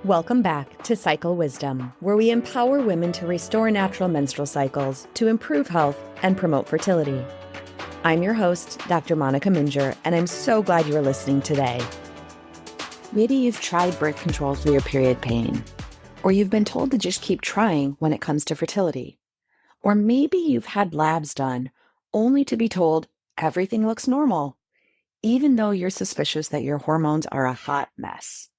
Welcome back to Cycle Wisdom, where we empower women to restore natural menstrual cycles to improve health and promote fertility. I'm your host, Dr. Monica Minjeur, and I'm so glad you're listening today. Maybe you've tried birth control for your period pain, or you've been told to just keep trying when it comes to fertility. Or maybe you've had labs done only to be told everything looks normal, even though you're suspicious that your hormones are a hot mess.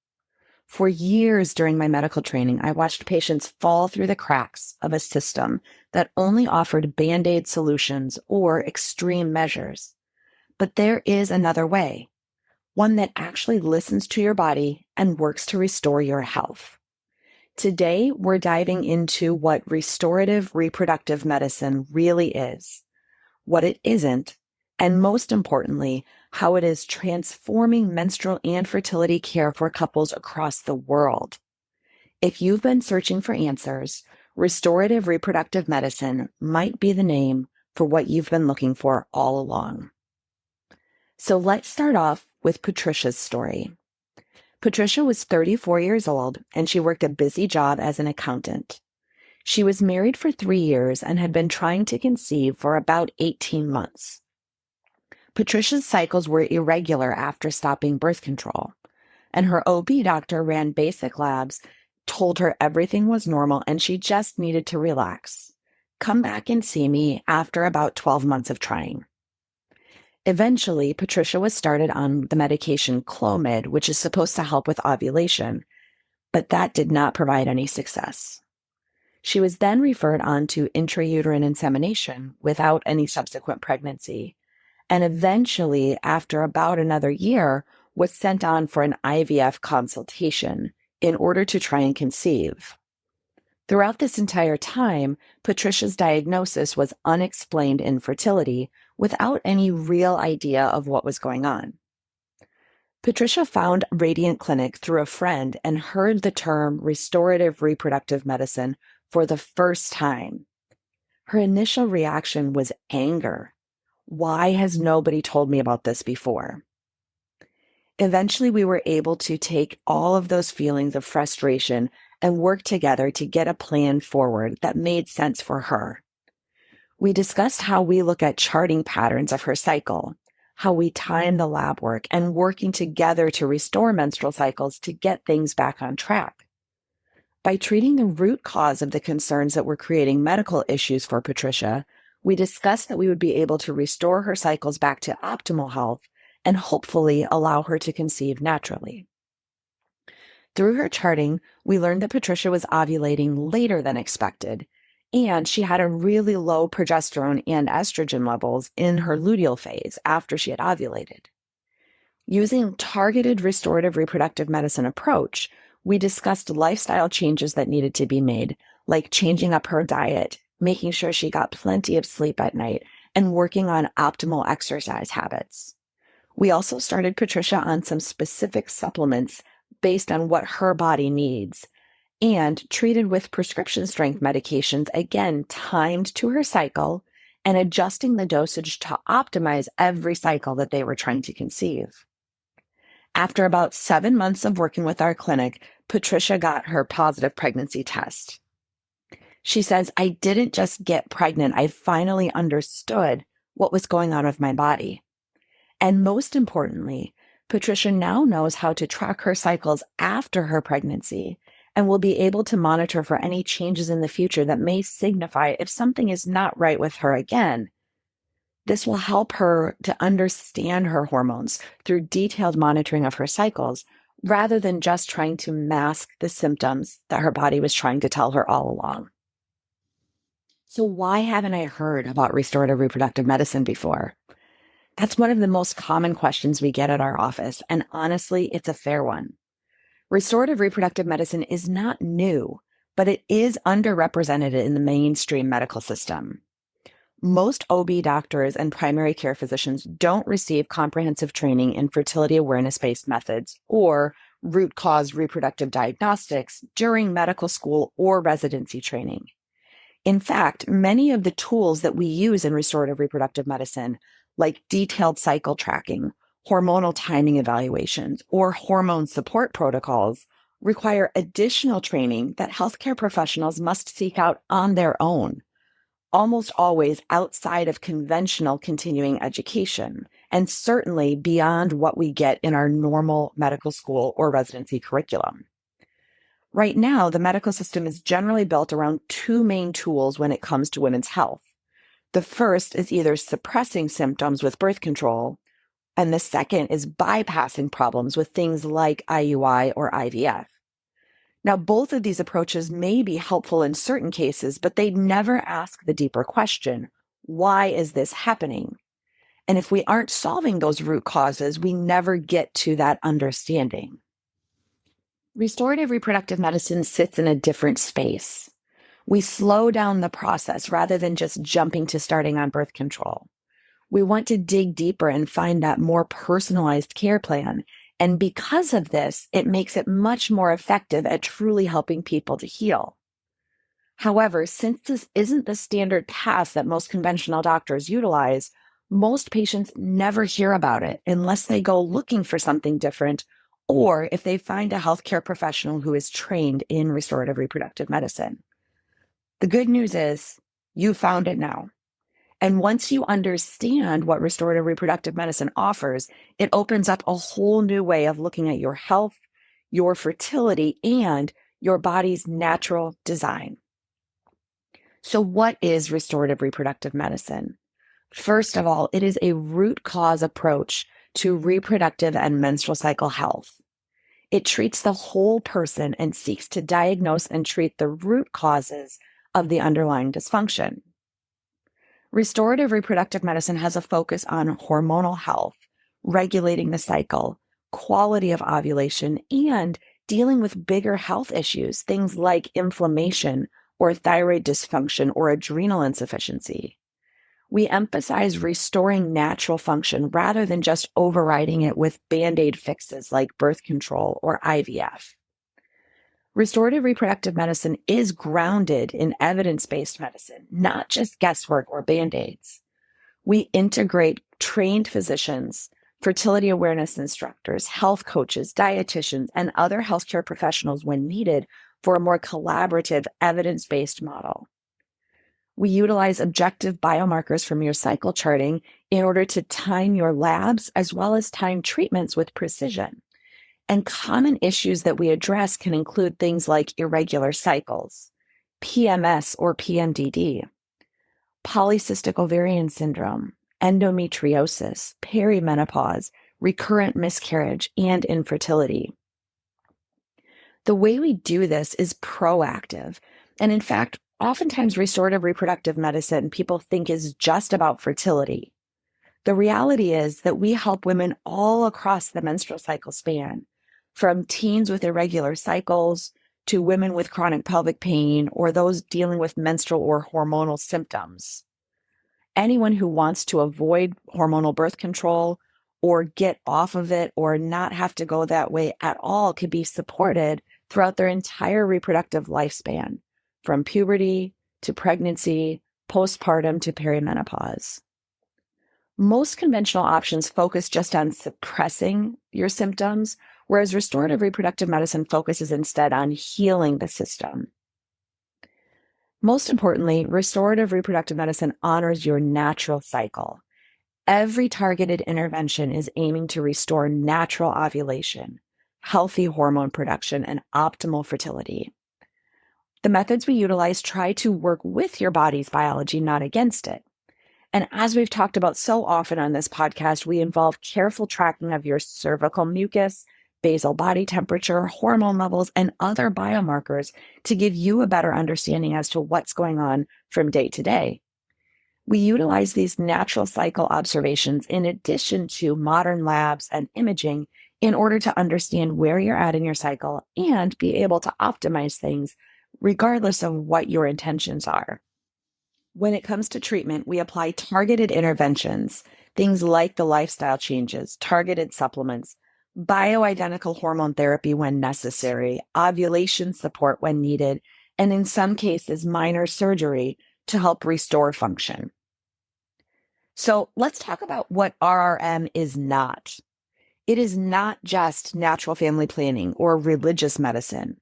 For years during my medical training, I watched patients fall through the cracks of a system that only offered Band-Aid solutions or extreme measures. But there is another way, one that actually listens to your body and works to restore your health. Today, we're diving into what restorative reproductive medicine really is, what it isn't, and most importantly, how it is transforming menstrual and fertility care for couples across the world. If you've been searching for answers, restorative reproductive medicine might be the name for what you've been looking for all along. So let's start off with Patricia's story. Patricia was 34 years old, and she worked a busy job as an accountant. She was married for 3 years and had been trying to conceive for about 18 months. Patricia's cycles were irregular after stopping birth control, and her OB doctor ran basic labs, told her everything was normal and she just needed to relax. Come back and see me after about 12 months of trying. Eventually, Patricia was started on the medication Clomid, which is supposed to help with ovulation, but that did not provide any success. She was then referred on to intrauterine insemination without any subsequent pregnancy, and eventually, after about another year, was sent on for an IVF consultation in order to try and conceive. Throughout this entire time, Patricia's diagnosis was unexplained infertility without any real idea of what was going on. Patricia found Radiant Clinic through a friend and heard the term restorative reproductive medicine for the first time. Her initial reaction was anger. Why has nobody told me about this before? Eventually, we were able to take all of those feelings of frustration and work together to get a plan forward that made sense for her. We discussed how we look at charting patterns of her cycle, how we time the lab work, and working together to restore menstrual cycles to get things back on track. By treating the root cause of the concerns that were creating medical issues for Patricia, we discussed that we would be able to restore her cycles back to optimal health and hopefully allow her to conceive naturally. Through her charting, we learned that Patricia was ovulating later than expected, and she had a really low progesterone and estrogen levels in her luteal phase after she had ovulated. Using targeted restorative reproductive medicine approach, we discussed lifestyle changes that needed to be made, like changing up her diet, making sure she got plenty of sleep at night, and working on optimal exercise habits. We also started Patricia on some specific supplements based on what her body needs, and treated with prescription strength medications, again, timed to her cycle and adjusting the dosage to optimize every cycle that they were trying to conceive. After about 7 months of working with our clinic, Patricia got her positive pregnancy test. She says, "I didn't just get pregnant, I finally understood what was going on with my body." And most importantly, Patricia now knows how to track her cycles after her pregnancy and will be able to monitor for any changes in the future that may signify if something is not right with her again. This will help her to understand her hormones through detailed monitoring of her cycles, rather than just trying to mask the symptoms that her body was trying to tell her all along. So why haven't I heard about restorative reproductive medicine before? That's one of the most common questions we get at our office, and honestly, it's a fair one. Restorative reproductive medicine is not new, but it is underrepresented in the mainstream medical system. Most OB doctors and primary care physicians don't receive comprehensive training in fertility awareness-based methods or root cause reproductive diagnostics during medical school or residency training. In fact, many of the tools that we use in restorative reproductive medicine, like detailed cycle tracking, hormonal timing evaluations, or hormone support protocols, require additional training that healthcare professionals must seek out on their own, almost always outside of conventional continuing education, and certainly beyond what we get in our normal medical school or residency curriculum. Right now, the medical system is generally built around two main tools when it comes to women's health. The first is either suppressing symptoms with birth control, and the second is bypassing problems with things like IUI or IVF. Now, both of these approaches may be helpful in certain cases, but they never ask the deeper question, why is this happening? And if we aren't solving those root causes, we never get to that understanding. Restorative reproductive medicine sits in a different space. We slow down the process rather than just jumping to starting on birth control. We want to dig deeper and find that more personalized care plan. And because of this, it makes it much more effective at truly helping people to heal. However, since this isn't the standard path that most conventional doctors utilize, most patients never hear about it unless they go looking for something different or if they find a healthcare professional who is trained in restorative reproductive medicine. The good news is you found it now. And once you understand what restorative reproductive medicine offers, it opens up a whole new way of looking at your health, your fertility, and your body's natural design. So what is restorative reproductive medicine? First of all, it is a root cause approach to reproductive and menstrual cycle health. It treats the whole person and seeks to diagnose and treat the root causes of the underlying dysfunction. Restorative reproductive medicine has a focus on hormonal health, regulating the cycle, quality of ovulation, and dealing with bigger health issues, things like inflammation or thyroid dysfunction or adrenal insufficiency. We emphasize restoring natural function rather than just overriding it with Band-Aid fixes like birth control or IVF. Restorative reproductive medicine is grounded in evidence-based medicine, not just guesswork or Band-Aids. We integrate trained physicians, fertility awareness instructors, health coaches, dietitians, and other healthcare professionals when needed for a more collaborative, evidence-based model. We utilize objective biomarkers from your cycle charting in order to time your labs as well as time treatments with precision. And common issues that we address can include things like irregular cycles, PMS or PMDD, polycystic ovarian syndrome, endometriosis, perimenopause, recurrent miscarriage, and infertility. The way we do this is proactive. And in fact, oftentimes restorative reproductive medicine people think is just about fertility. The reality is that we help women all across the menstrual cycle span, from teens with irregular cycles to women with chronic pelvic pain or those dealing with menstrual or hormonal symptoms. Anyone who wants to avoid hormonal birth control or get off of it or not have to go that way at all can be supported throughout their entire reproductive lifespan, from puberty to pregnancy, postpartum to perimenopause. Most conventional options focus just on suppressing your symptoms, whereas restorative reproductive medicine focuses instead on healing the system. Most importantly, restorative reproductive medicine honors your natural cycle. Every targeted intervention is aiming to restore natural ovulation, healthy hormone production, and optimal fertility. The methods we utilize try to work with your body's biology, not against it. And as we've talked about so often on this podcast, we involve careful tracking of your cervical mucus, basal body temperature, hormone levels, and other biomarkers to give you a better understanding as to what's going on from day to day. We utilize these natural cycle observations in addition to modern labs and imaging in order to understand where you're at in your cycle and be able to optimize things regardless of what your intentions are. When it comes to treatment, we apply targeted interventions, things like the lifestyle changes, targeted supplements, bioidentical hormone therapy when necessary, ovulation support when needed, and in some cases, minor surgery to help restore function. So let's talk about what RRM is not. It is not just natural family planning or religious medicine.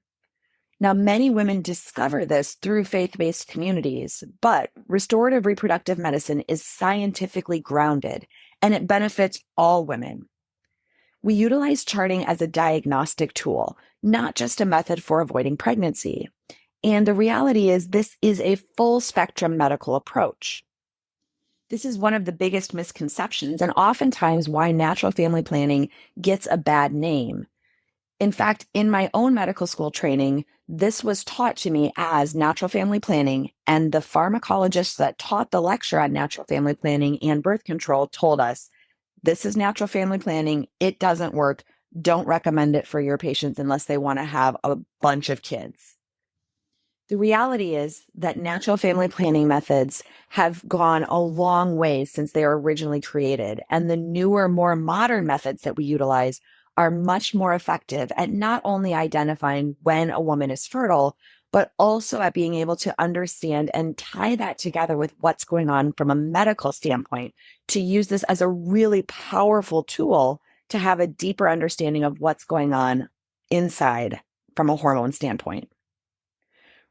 Now, many women discover this through faith-based communities, but restorative reproductive medicine is scientifically grounded and it benefits all women. We utilize charting as a diagnostic tool, not just a method for avoiding pregnancy. And the reality is, this is a full spectrum medical approach. This is one of the biggest misconceptions and oftentimes why natural family planning gets a bad name. In fact, in my own medical school training, this was taught to me as natural family planning, and the pharmacologists that taught the lecture on natural family planning and birth control told us, this is natural family planning. It doesn't work. Don't recommend it for your patients unless they want to have a bunch of kids. The reality is that natural family planning methods have gone a long way since they were originally created, and the newer, more modern methods that we utilize are much more effective at not only identifying when a woman is fertile, but also at being able to understand and tie that together with what's going on from a medical standpoint, to use this as a really powerful tool to have a deeper understanding of what's going on inside from a hormone standpoint.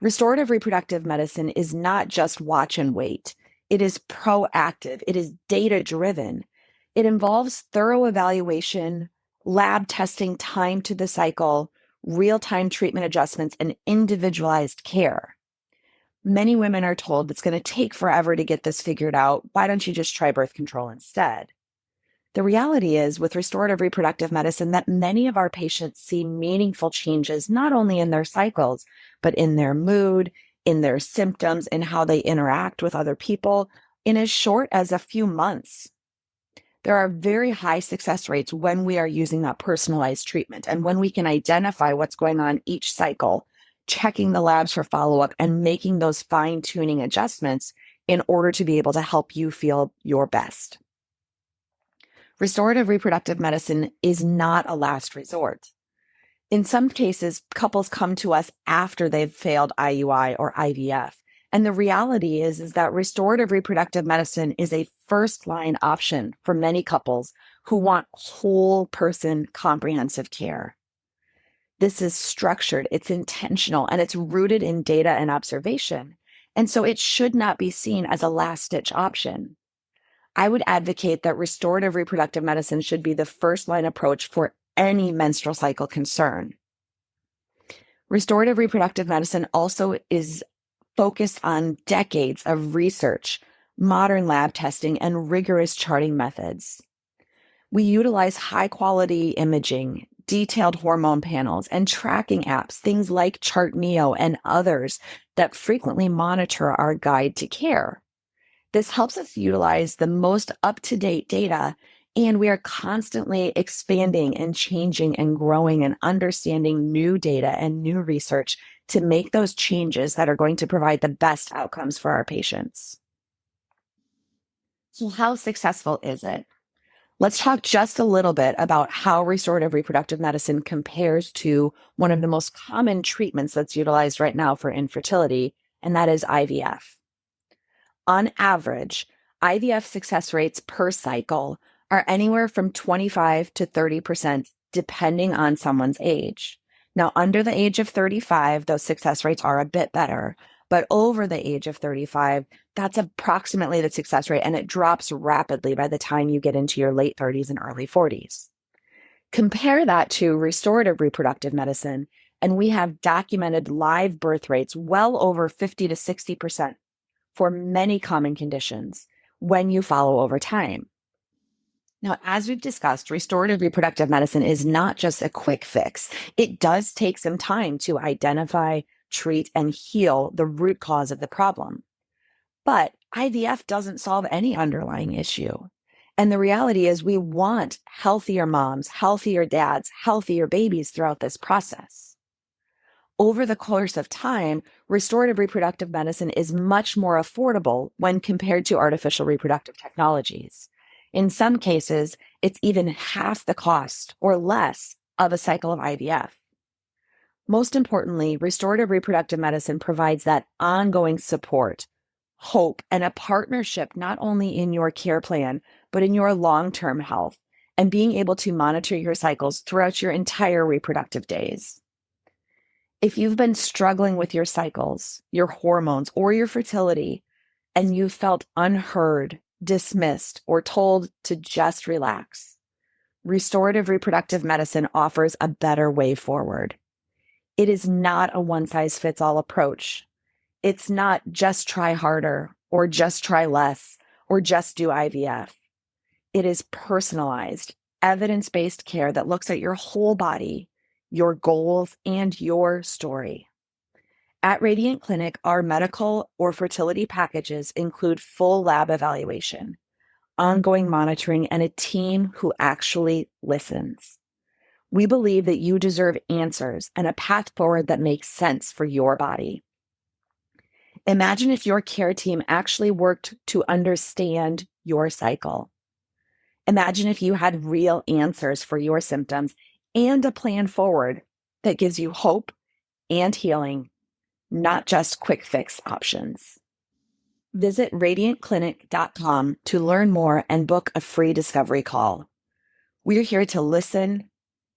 Restorative reproductive medicine is not just watch and wait. It is proactive. It is data-driven. It involves thorough evaluation, lab testing, time to the cycle, real-time treatment adjustments, and individualized care. Many women are told it's going to take forever to get this figured out. Why don't you just try birth control instead? The reality is, with restorative reproductive medicine, that many of our patients see meaningful changes, not only in their cycles, but in their mood, in their symptoms, in how they interact with other people in as short as a few months. There are very high success rates when we are using that personalized treatment and when we can identify what's going on each cycle, checking the labs for follow-up and making those fine-tuning adjustments in order to be able to help you feel your best. Restorative reproductive medicine is not a last resort. In some cases, couples come to us after they've failed IUI or IVF. And the reality is that restorative reproductive medicine is a first-line option for many couples who want whole person comprehensive care. This is structured, it's intentional, and it's rooted in data and observation. And so it should not be seen as a last-ditch option. I would advocate that restorative reproductive medicine should be the first-line approach for any menstrual cycle concern. Restorative reproductive medicine also is focused on decades of research, modern lab testing, and rigorous charting methods. We utilize high-quality imaging, detailed hormone panels, and tracking apps, things like ChartNeo and others that frequently monitor our guide to care. This helps us utilize the most up-to-date data, and we are constantly expanding and changing and growing and understanding new data and new research to make those changes that are going to provide the best outcomes for our patients. So how successful is it? Let's talk just a little bit about how restorative reproductive medicine compares to one of the most common treatments that's utilized right now for infertility, and that is IVF. On average, IVF success rates per cycle are anywhere from 25 to 30%, depending on someone's age. Now, under the age of 35, those success rates are a bit better, but over the age of 35, that's approximately the success rate, and it drops rapidly by the time you get into your late 30s and early 40s. Compare that to restorative reproductive medicine, and we have documented live birth rates well over 50 to 60% for many common conditions when you follow over time. Now, as we've discussed, restorative reproductive medicine is not just a quick fix. It does take some time to identify, treat, and heal the root cause of the problem. But IVF doesn't solve any underlying issue. And the reality is, we want healthier moms, healthier dads, healthier babies throughout this process. Over the course of time, restorative reproductive medicine is much more affordable when compared to artificial reproductive technologies. In some cases, it's even half the cost or less of a cycle of IVF. Most importantly, restorative reproductive medicine provides that ongoing support, hope, and a partnership not only in your care plan, but in your long-term health. and being able to monitor your cycles throughout your entire reproductive days. If you've been struggling with your cycles, your hormones, or your fertility, and you felt unheard, dismissed, or told to just relax, Restorative Reproductive Medicine offers a better way forward. It is not a one-size-fits-all approach. It's not just try harder, or just try less, or just do IVF. It is personalized, evidence-based care that looks at your whole body, your goals, and your story. At Radiant Clinic, our medical or fertility packages include full lab evaluation, ongoing monitoring, and a team who actually listens. We believe that you deserve answers and a path forward that makes sense for your body. Imagine if your care team actually worked to understand your cycle. Imagine if you had real answers for your symptoms and a plan forward that gives you hope and healing, not just quick fix options. Visit radiantclinic.com to learn more and book a free discovery call. We're here to listen,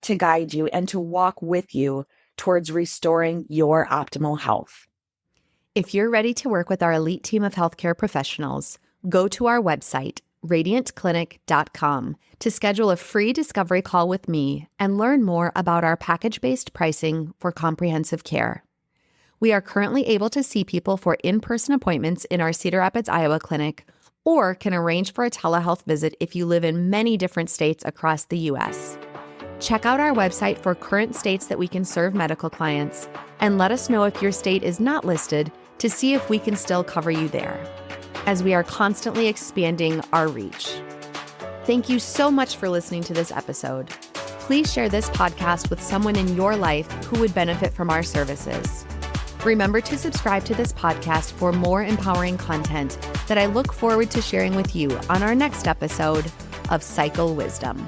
to guide you, and to walk with you towards restoring your optimal health. If you're ready to work with our elite team of healthcare professionals, go to our website, radiantclinic.com, to schedule a free discovery call with me and learn more about our package-based pricing for comprehensive care. We are currently able to see people for in-person appointments in our Cedar Rapids, Iowa clinic, or can arrange for a telehealth visit if you live in many different states across the U.S. Check out our website for current states that we can serve medical clients, and let us know if your state is not listed to see if we can still cover you there, as we are constantly expanding our reach. Thank you so much for listening to this episode. Please share this podcast with someone in your life who would benefit from our services. Remember to subscribe to this podcast for more empowering content that I look forward to sharing with you on our next episode of Cycle Wisdom.